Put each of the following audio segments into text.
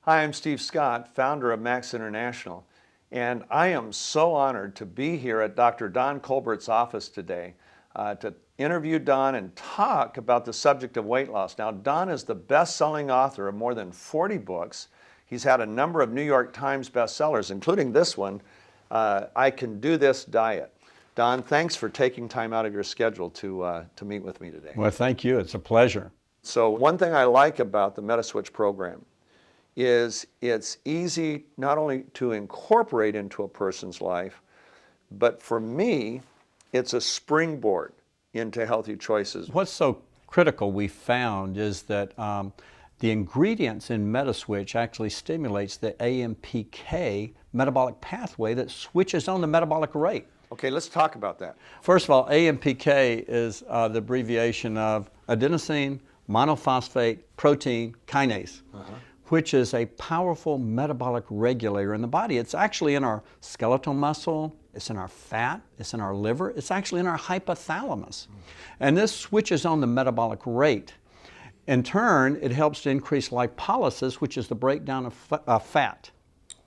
Hi, I'm Steve Scott, founder of Max International, and I am so honored to be here at Dr. Don Colbert's office today to interview Don and talk about the subject of weight loss. Now, Don is the best-selling author of more than 40 books. He's had a number of New York Times bestsellers, including this one, I Can Do This Diet. Don, thanks for taking time out of your schedule to meet with me today. Well, thank you. It's a pleasure. So one thing I like about the Metaswitch program is it's easy not only to incorporate into a person's life, but for me, it's a springboard into healthy choices. What's so critical we found is that the ingredients in Metaswitch actually stimulates the AMPK metabolic pathway that switches on the metabolic rate. Okay, let's talk about that. First of all, AMPK is the abbreviation of adenosine monophosphate protein kinase. Which is a powerful metabolic regulator in the body. It's actually in our skeletal muscle, it's in our fat, it's in our liver, it's actually in our hypothalamus. And this switches on the metabolic rate. In turn, it helps to increase lipolysis, which is the breakdown of fat.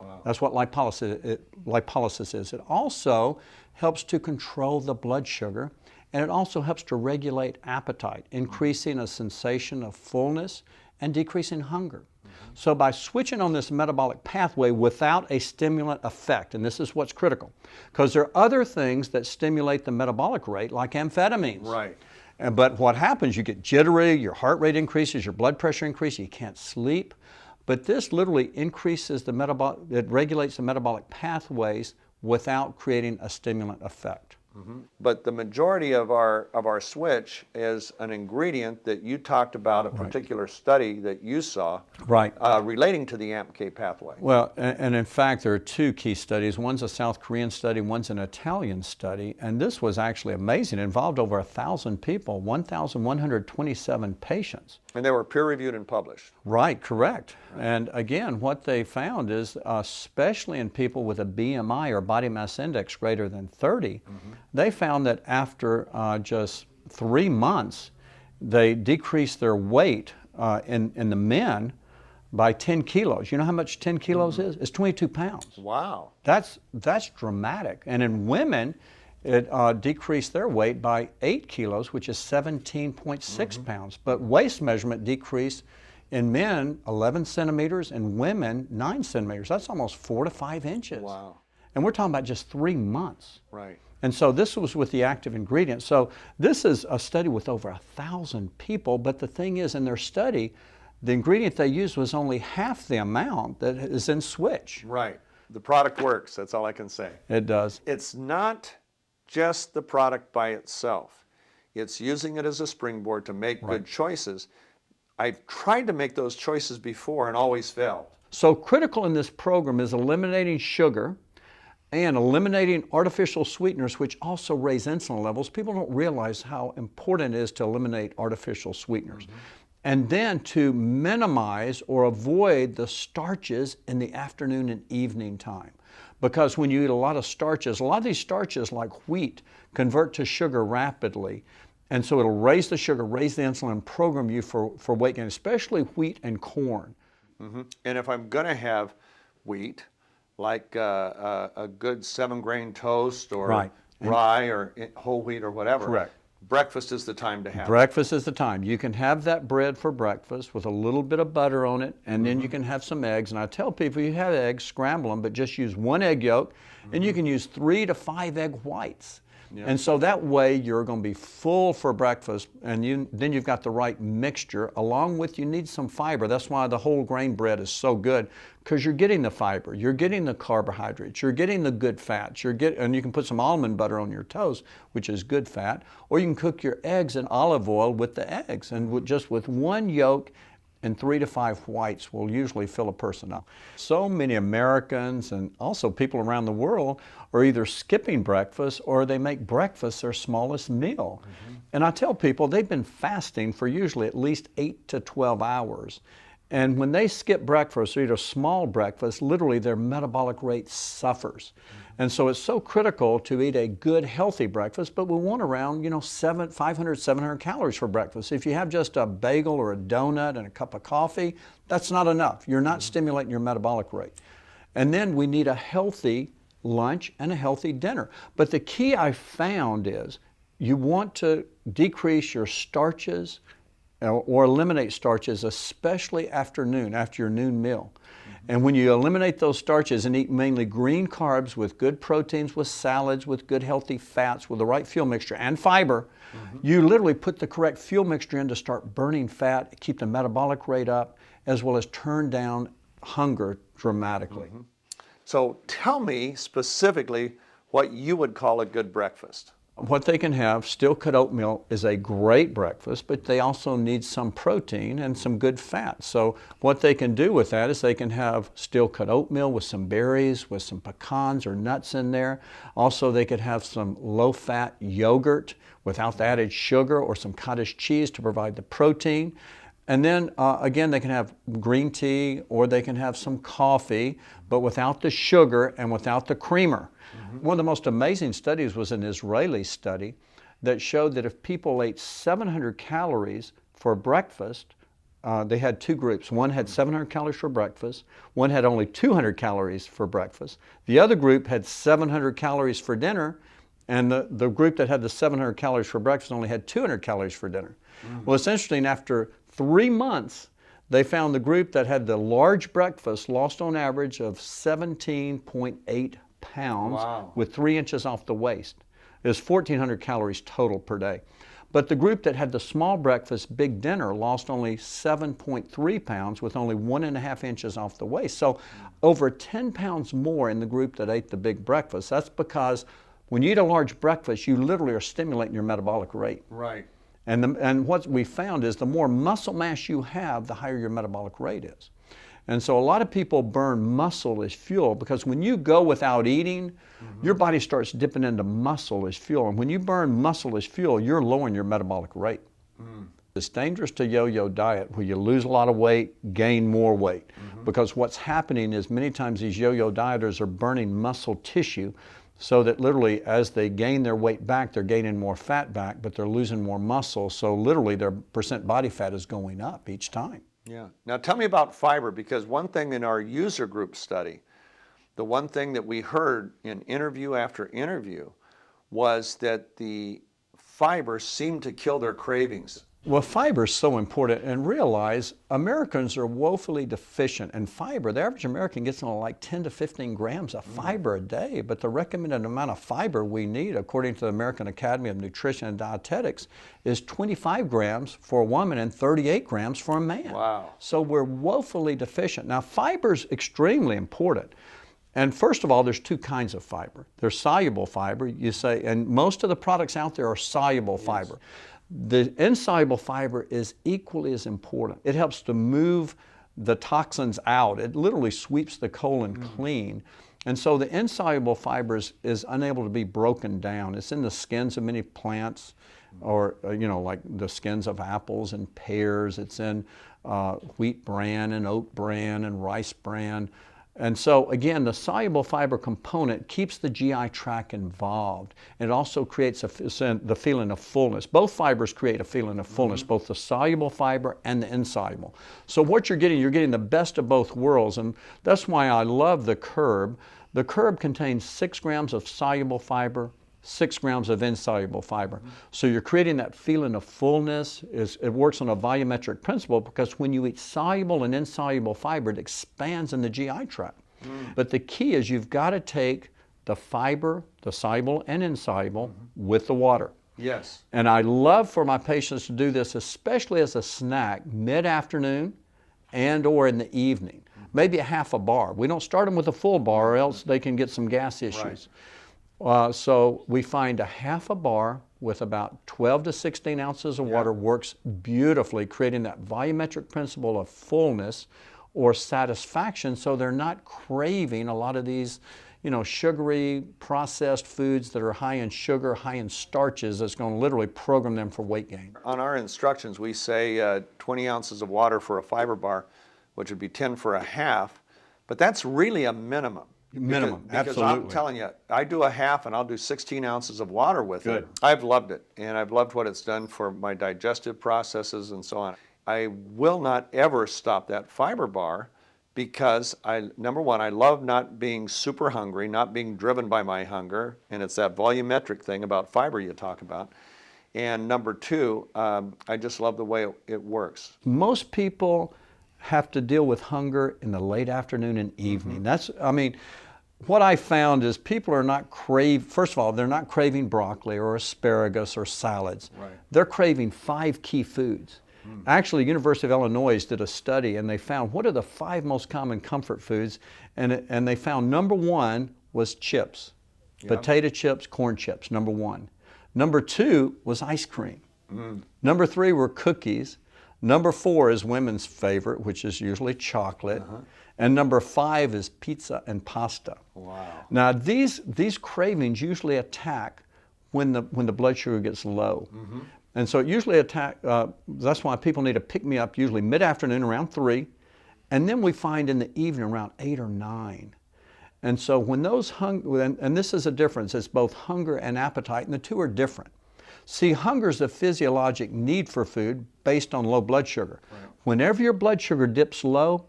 Wow. That's what lipolysis is. It also helps to control the blood sugar, and it also helps to regulate appetite, increasing a sensation of fullness and decreasing hunger. So by switching on this metabolic pathway without a stimulant effect, and this is what's critical, because there are other things that stimulate the metabolic rate, like amphetamines. Right. But what happens, you get jittery, your heart rate increases, your blood pressure increases, you can't sleep. But this literally increases the metabolic, it regulates the metabolic pathways without creating a stimulant effect. But the majority of our switch is an ingredient that you talked about, a particular study that you saw relating to the AMPK pathway. Well, and in fact, there are two key studies. One's a South Korean study, one's an Italian study, and this was actually amazing. It involved over 1,000 people, 1,127 patients. And they were peer-reviewed and published. Right, correct. And again, what they found is, especially in people with a BMI or body mass index greater than 30, they found that after just 3 months, they decreased their weight in the men by 10 kilos. You know how much 10 kilos is? It's 22 pounds. Wow. That's dramatic. And in women, it decreased their weight by 8 kilos, which is 17.6 pounds. But waist measurement decreased in men 11 centimeters and women 9 centimeters. That's almost 4 to 5 inches. Wow. And we're talking about just 3 months. Right. And so this was with the active ingredient. So this is a study with over 1,000 people, but the thing is, in their study, the ingredient they used was only half the amount that is in Switch. Right. The product works, that's all I can say. It does. It's not just the product by itself. It's using it as a springboard to make good choices. I've tried to make those choices before and always failed. So critical in this program is eliminating sugar and eliminating artificial sweeteners, which also raise insulin levels. People don't realize how important it is to eliminate artificial sweeteners. And then to minimize or avoid the starches in the afternoon and evening time. Because when you eat a lot of starches, a lot of these starches, like wheat, convert to sugar rapidly. And so it'll raise the sugar, raise the insulin, program you for weight gain, especially wheat and corn. And if I'm going to have wheat, like a good 7-grain toast or rye or whole wheat or whatever, breakfast is the time to have Breakfast is the time. You can have that bread for breakfast with a little bit of butter on it, and then you can have some eggs. And I tell people, you have eggs, scramble them, but just use 1 egg yolk, and you can use 3 to 5 egg whites. And so that way you're going to be full for breakfast, and then you've got the right mixture. Along with, you need some fiber. That's why the whole grain bread is so good, because you're getting the fiber, you're getting the carbohydrates, you're getting the good fats, and you can put some almond butter on your toast, which is good fat, or you can cook your eggs in olive oil with the eggs, and just with 1 yolk and 3 to 5 whites will usually fill a person up. So many Americans and also people around the world are either skipping breakfast or they make breakfast their smallest meal. And I tell people they've been fasting for usually at least 8 to 12 hours. And when they skip breakfast or eat a small breakfast, literally their metabolic rate suffers. And so it's so critical to eat a good, healthy breakfast, but we want around, 500, 700 calories for breakfast. If you have just a bagel or a donut and a cup of coffee, that's not enough. You're not stimulating your metabolic rate. And then we need a healthy lunch and a healthy dinner. But the key I found is you want to decrease your starches or eliminate starches, especially after your noon meal. And when you eliminate those starches and eat mainly green carbs with good proteins, with salads, with good healthy fats, with the right fuel mixture and fiber, you literally put the correct fuel mixture in to start burning fat, keep the metabolic rate up, as well as turn down hunger dramatically. So tell me specifically what you would call a good breakfast. What they can have, steel-cut oatmeal is a great breakfast, but they also need some protein and some good fat. So what they can do with that is they can have steel-cut oatmeal with some berries, with some pecans or nuts in there. Also, they could have some low-fat yogurt without the added sugar, or some cottage cheese to provide the protein. And then, again, they can have green tea, or they can have some coffee, but without the sugar and without the creamer. One of the most amazing studies was an Israeli study that showed that if people ate 700 calories for breakfast, they had two groups. One had 700 calories for breakfast. One had only 200 calories for breakfast. The other group had 700 calories for dinner, and the group that had the 700 calories for breakfast only had 200 calories for dinner. Well, it's interesting, after 3 months, they found the group that had the large breakfast lost on average of 17.8 pounds with 3 inches off the waist. It was 1,400 calories total per day. But the group that had the small breakfast, big dinner, lost only 7.3 pounds with only 1.5 inches off the waist. So over 10 pounds more in the group that ate the big breakfast. That's because when you eat a large breakfast, you literally are stimulating your metabolic rate. Right. And what we found is the more muscle mass you have, the higher your metabolic rate is. And so a lot of people burn muscle as fuel, because when you go without eating, your body starts dipping into muscle as fuel. And when you burn muscle as fuel, you're lowering your metabolic rate. It's dangerous to yo-yo diet, where you lose a lot of weight, gain more weight. Because what's happening is many times these yo-yo dieters are burning muscle tissue, so that literally as they gain their weight back, they're gaining more fat back, but they're losing more muscle. So literally their percent body fat is going up each time. Yeah. Now tell me about fiber, because one thing in our user group study, the one thing that we heard in interview after interview was that the fiber seemed to kill their cravings. Well, fiber is so important, and realize Americans are woefully deficient in fiber. The average American gets on like 10 to 15 grams of fiber a day, but the recommended amount of fiber we need, according to the American Academy of Nutrition and Dietetics, is 25 grams for a woman and 38 grams for a man. Wow. So we're woefully deficient. Now, fiber is extremely important. And first of all, there's two kinds of fiber. There's soluble fiber, you say, and most of the products out there are soluble fiber. The insoluble fiber is equally as important. It helps to move the toxins out. It literally sweeps the colon clean. And so the insoluble fiber is unable to be broken down. It's in the skins of many plants, or like the skins of apples and pears. It's in wheat bran and oat bran and rice bran. And so again, the soluble fiber component keeps the GI tract involved. It also creates the feeling of fullness. Both fibers create a feeling of fullness, both the soluble fiber and the insoluble. So what you're getting the best of both worlds, and that's why I love the Curb. The Curb contains 6 grams of soluble fiber, 6 grams of insoluble fiber. So you're creating that feeling of fullness. It works on a volumetric principle, because when you eat soluble and insoluble fiber, it expands in the GI tract. But the key is you've got to take the fiber, the soluble and insoluble, with the water. Yes. And I love for my patients to do this, especially as a snack, mid-afternoon and or in the evening. Maybe a half a bar. We don't start them with a full bar, or else they can get some gas issues. So we find a half a bar with about 12 to 16 ounces of water works beautifully, creating that volumetric principle of fullness or satisfaction, so they're not craving a lot of these sugary processed foods that are high in sugar, high in starches, that's going to literally program them for weight gain. On our instructions, we say 20 ounces of water for a fiber bar. which would be 10 for a half, but that's really a minimum. Minimum, because absolutely. I'm telling you, I do a half and I'll do 16 ounces of water with Good. it. I've loved it, and I've loved what it's done for my digestive processes and so on. I will not ever stop that fiber bar because number one, I love not being super hungry, not being driven by my hunger, and it's that volumetric thing about fiber you talk about. And number two, I just love the way it works. Most people have to deal with hunger in the late afternoon and evening. What I found is people are not first of all, they're not craving broccoli or asparagus or salads. Right. They're craving 5 key foods. Actually, University of Illinois did a study and they found what are the 5 most common comfort foods, and they found number 1 was chips. Yeah. Potato chips, corn chips, number 1. Number 2 was ice cream. Number 3 were cookies. Number 4 is women's favorite, which is usually chocolate. And number 5 is pizza and pasta. Wow. Now these cravings usually attack when the blood sugar gets low. And so it usually that's why people need to pick me up usually mid-afternoon around 3, and then we find in the evening around 8 or 9. And so when those and this is a difference, it's both hunger and appetite, and the two are different. See, hunger is a physiologic need for food based on low blood sugar. Right. Whenever your blood sugar dips low,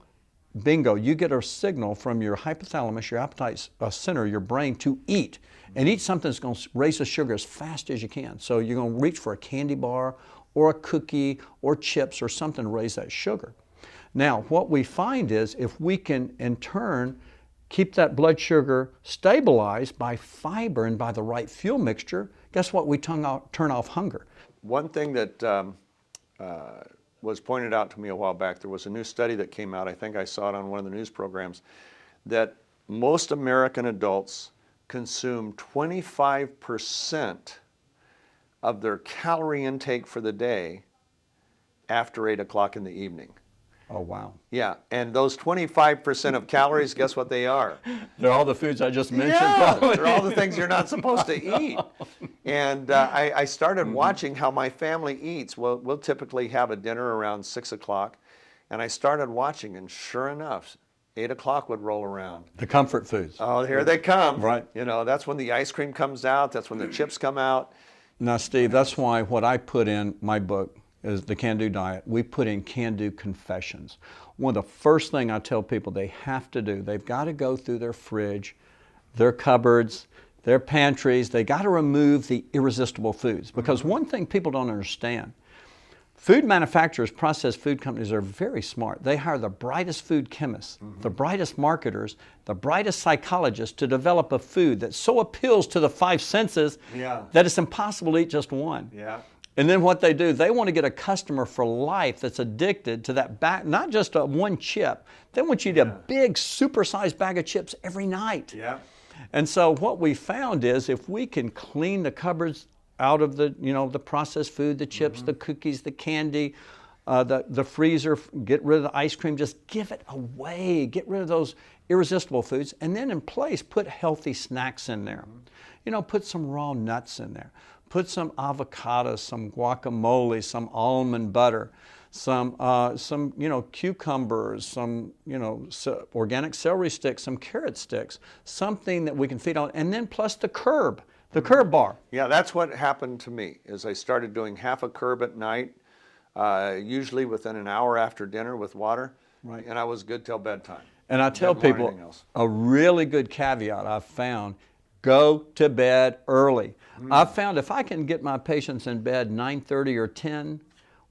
bingo, you get a signal from your hypothalamus, your appetite center, your brain, to eat. And eat something that's going to raise the sugar as fast as you can. So you're going to reach for a candy bar or a cookie or chips or something to raise that sugar. Now, what we find is if we can, in turn, keep that blood sugar stabilized by fiber and by the right fuel mixture, guess what? We turn off hunger. One thing that was pointed out to me a while back, there was a new study that came out, I think I saw it on one of the news programs, that most American adults consume 25% of their calorie intake for the day after 8 o'clock in the evening. Oh, wow. Yeah, and those 25% of calories, guess what they are? They're all the foods I just mentioned. Yeah, Probably. they're all the things you're not supposed to eat. And I started watching how my family eats. Well, we'll typically have a dinner around 6 o'clock, and I started watching, and sure enough, 8 o'clock would roll around. The comfort foods. Oh, here they come. Right. You know, that's when the ice cream comes out. That's when the chips come out. Now, Steve, that's why what I put in my book is the Can-Do Diet. We put in Can-Do Confessions. One of the first thing I tell people they have to do, they've got to go through their fridge, their cupboards, their pantries. They got to remove the irresistible foods. Because one thing people don't understand, food manufacturers, processed food companies are very smart. They hire the brightest food chemists, the brightest marketers, the brightest psychologists to develop a food that so appeals to the 5 senses that it's impossible to eat just one. Yeah. And then what they do, they want to get a customer for life that's addicted to that not just one chip. They want you to eat a big, supersized bag of chips every night. Yeah. And so what we found is if we can clean the cupboards out of the processed food, the chips, the cookies, the candy, the freezer, get rid of the ice cream, just give it away. Get rid of those irresistible foods. And then in place, put healthy snacks in there. You know, put some raw nuts in there. Put some avocados, some guacamole, some almond butter, some cucumbers, some organic celery sticks, some carrot sticks, something that we can feed on, and then plus the curb bar. Yeah, that's what happened to me. Is I started doing half a curb at night, usually within an hour after dinner with water, Right. and I was good till bedtime. And I tell Didn't want people anything else. a really good caveat I've found: go to bed early. I've found if I can get my patients in bed 9:30 or 10,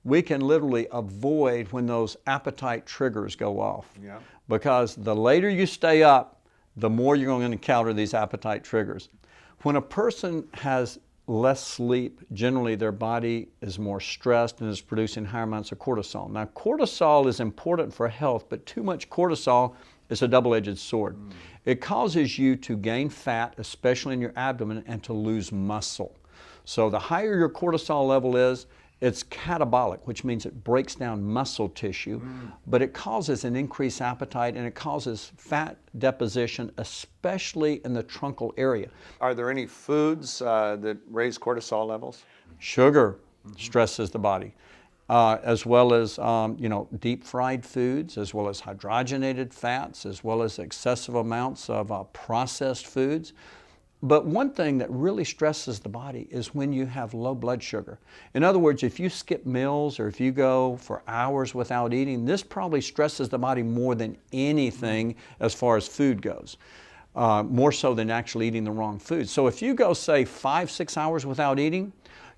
we can literally avoid when those appetite triggers go off. Yeah. Because the later you stay up, the more you're going to encounter these appetite triggers. When a person has less sleep, generally their body is more stressed and is producing higher amounts of cortisol. Now, cortisol is important for health, but too much cortisol is a double-edged sword. It causes you to gain fat, especially in your abdomen, and to lose muscle. So the higher your cortisol level is, it's catabolic, which means it breaks down muscle tissue, but it causes an increased appetite and it causes fat deposition, especially in the truncal area. Are there any foods that raise cortisol levels? Sugar stresses the body. as well as deep fried foods, as well as hydrogenated fats, as well as excessive amounts of processed foods. But one thing that really stresses the body is when you have low blood sugar. In other words, if you skip meals or if you go for hours without eating, this probably stresses the body more than anything as far as food goes, more so than actually eating the wrong food. So if you go, say, 5-6 hours without eating,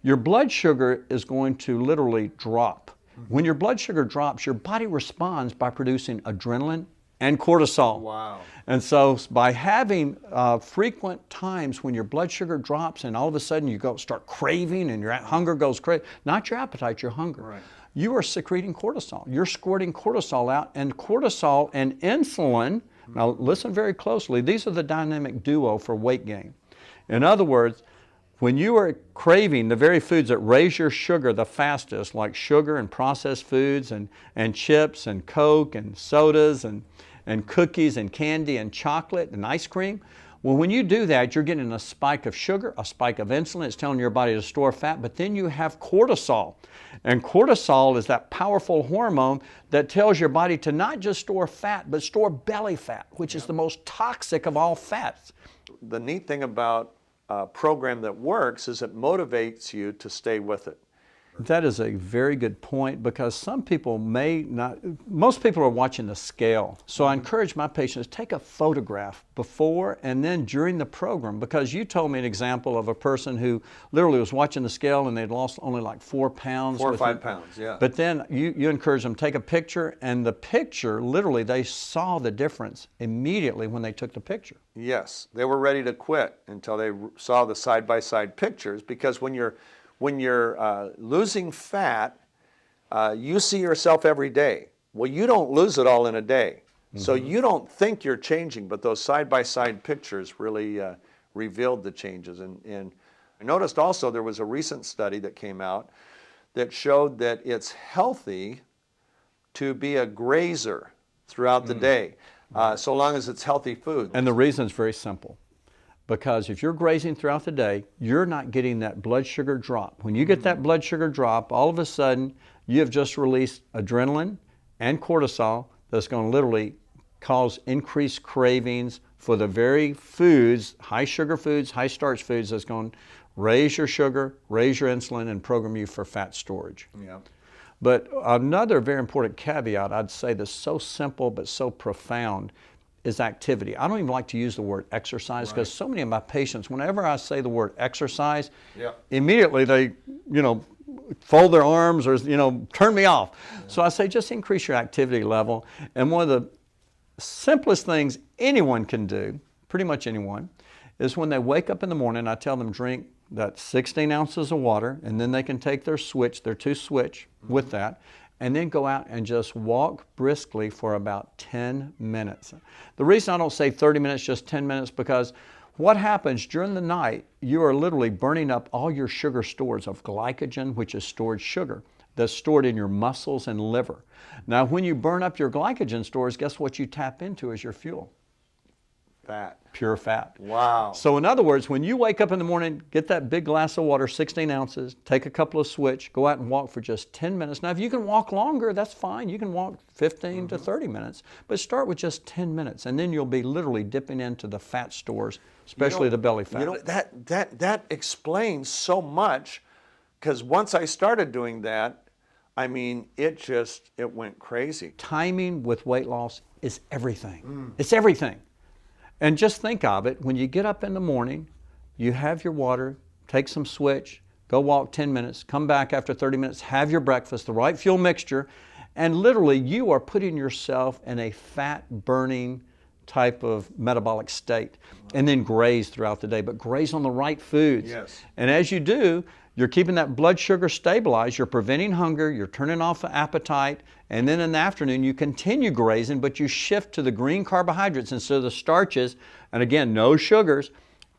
your blood sugar is going to literally drop. When your blood sugar drops, your body responds by producing adrenaline and cortisol. Wow. And so by having frequent times when your blood sugar drops and all of a sudden you start craving and your hunger goes crazy, not your appetite, your hunger. Right. You are secreting cortisol. You're squirting cortisol out, and cortisol and insulin, now listen very closely, these are the dynamic duo for weight gain. In other words, when you are craving the very foods that raise your sugar the fastest, like sugar and processed foods and chips and Coke and sodas and cookies and candy and chocolate and ice cream, well, when you do that, you're getting a spike of sugar, a spike of insulin. It's telling your body to store fat, but then you have cortisol. And cortisol is that powerful hormone that tells your body to not just store fat, but store belly fat, which is the most toxic of all fats. The neat thing about a program that works is it motivates you to stay with it. That is a very good point, because some people may not, most people are watching the scale. So I encourage my patients, take a photograph before and then during the program, because you told me an example of a person who literally was watching the scale and they'd lost only like 4 pounds. 4 or 5 pounds, yeah. But then you encourage them, take a picture, and the picture, literally they saw the difference immediately when they took the picture. Yes, they were ready to quit until they saw the side-by-side pictures, because when you're losing fat, you see yourself every day. Well, you don't lose it all in a day. So you don't think you're changing, but those side-by-side pictures really revealed the changes. And I noticed also there was a recent study that came out that showed that it's healthy to be a grazer throughout the day, so long as it's healthy food. And the reason is very simple. Because if you're grazing throughout the day, you're not getting that blood sugar drop. When you get that blood sugar drop, all of a sudden, you have just released adrenaline and cortisol that's going to literally cause increased cravings for the very foods, high sugar foods, high starch foods, that's going to raise your sugar, raise your insulin, and program you for fat storage. Yeah. But another very important caveat, I'd say that's so simple but so profound, is activity. I don't even like to use the word exercise, because so many of my patients, whenever I say the word exercise, immediately they, fold their arms or, turn me off. So I say just increase your activity level. And one of the simplest things anyone can do, pretty much anyone, is when they wake up in the morning, I tell them drink that 16 ounces of water, and then they can take their switch, their 2 switch with that, and then go out and just walk briskly for about 10 minutes. The reason I don't say 30 minutes, just 10 minutes, because what happens during the night, you are literally burning up all your sugar stores of glycogen, which is stored sugar, that's stored in your muscles and liver. Now, when you burn up your glycogen stores, guess what you tap into as your fuel? Fat. Pure fat. Wow. So in other words, when you wake up in the morning, get that big glass of water, 16 ounces, take a couple of switch, go out and walk for just 10 minutes. Now, if you can walk longer, that's fine. You can walk 15 to 30 minutes, but start with just 10 minutes, and then you'll be literally dipping into the fat stores, especially the belly fat. That explains so much, because once I started doing that, I mean, it went crazy. Timing with weight loss is everything. It's everything. And just think of it, when you get up in the morning, you have your water, take some switch, go walk 10 minutes, come back after 30 minutes, have your breakfast, the right fuel mixture, and literally you are putting yourself in a fat-burning type of metabolic state, and then graze throughout the day, but graze on the right foods. Yes. And as you do, you're keeping that blood sugar stabilized, you're preventing hunger, you're turning off the appetite, and then in the afternoon you continue grazing, but you shift to the green carbohydrates instead of the starches, and again, no sugars.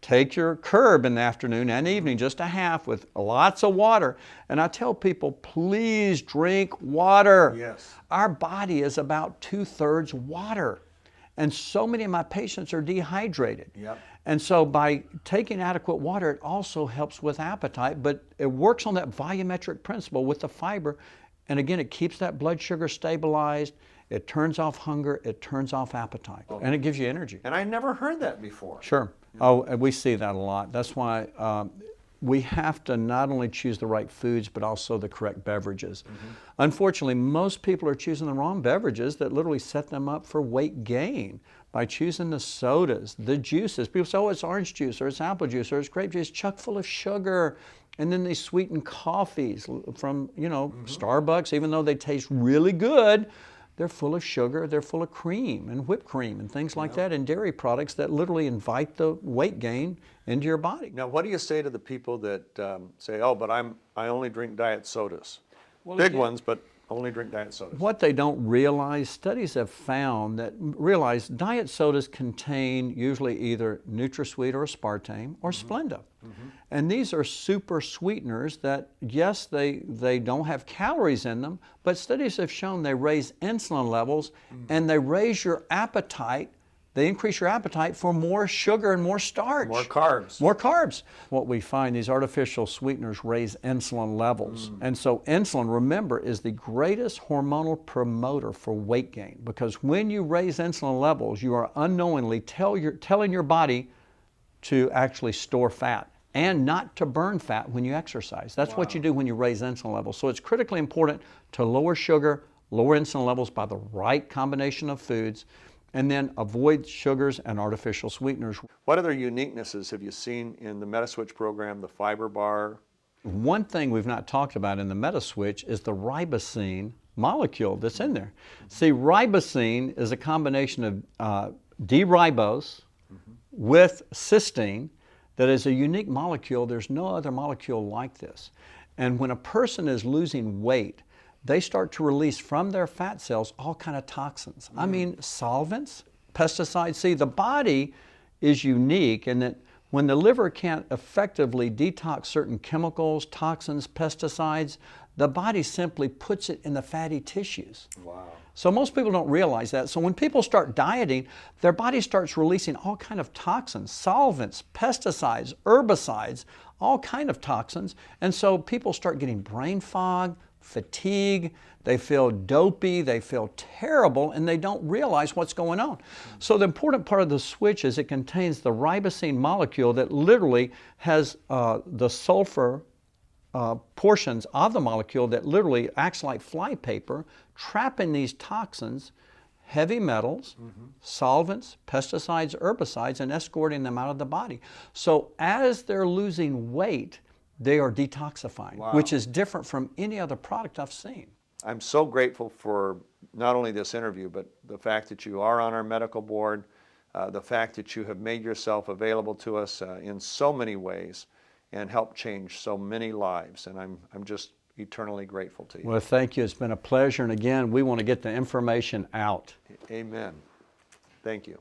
Take your curb in the afternoon and evening, just a half, with lots of water. And I tell people, please drink water. Yes. Our body is about 2/3 water. And so many of my patients are dehydrated. Yep. And so by taking adequate water, it also helps with appetite, but it works on that volumetric principle with the fiber. And again, it keeps that blood sugar stabilized. It turns off hunger. It turns off appetite. Oh. And it gives you energy. And I never heard that before. Sure. Oh, and we see that a lot. That's why we have to not only choose the right foods, but also the correct beverages. Unfortunately, most people are choosing the wrong beverages that literally set them up for weight gain by choosing the sodas, the juices. People say, oh, it's orange juice, or it's apple juice, or it's grape juice, chock full of sugar. And then these sweetened coffees from, Starbucks, even though they taste really good, they're full of sugar, they're full of cream and whipped cream and things like that, and dairy products that literally invite the weight gain into your body. Now, what do you say to the people that say, oh, but I only drink diet sodas? Well, Big again, ones, but only drink diet sodas. What they don't realize, studies have found that diet sodas contain usually either NutraSweet or aspartame or Splenda. And these are super sweeteners that, yes, they don't have calories in them, but studies have shown they raise insulin levels and they raise your appetite. They increase your appetite for more sugar and more starch. More carbs. More carbs. What we find, these artificial sweeteners raise insulin levels. And so insulin, remember, is the greatest hormonal promoter for weight gain, because when you raise insulin levels, you are unknowingly telling your body to actually store fat and not to burn fat when you exercise. That's what you do when you raise insulin levels. So it's critically important to lower sugar, lower insulin levels by the right combination of foods, and then avoid sugars and artificial sweeteners. What other uniquenesses have you seen in the Metaswitch program, the fiber bar? One thing we've not talked about in the Metaswitch is the ribosine molecule that's in there. See, ribosine is a combination of D-ribose with cysteine that is a unique molecule. There's no other molecule like this. And when a person is losing weight, they start to release from their fat cells all kind of toxins. I mean, solvents, pesticides. See, the body is unique in that when the liver can't effectively detox certain chemicals, toxins, pesticides, the body simply puts it in the fatty tissues. Wow. So most people don't realize that. So when people start dieting, their body starts releasing all kind of toxins, solvents, pesticides, herbicides, all kind of toxins. And so people start getting brain fog, fatigue, they feel dopey, they feel terrible, and they don't realize what's going on. So the important part of the switch is it contains the ribosine molecule that literally has the sulfur portions of the molecule that literally acts like flypaper, trapping these toxins, heavy metals, solvents, pesticides, herbicides, and escorting them out of the body. So as they're losing weight, they are detoxifying, which is different from any other product I've seen. I'm so grateful for not only this interview, but the fact that you are on our medical board, the fact that you have made yourself available to us in so many ways and helped change so many lives. And I'm just eternally grateful to you. Well, thank you. It's been a pleasure. And again, we want to get the information out. Amen. Thank you.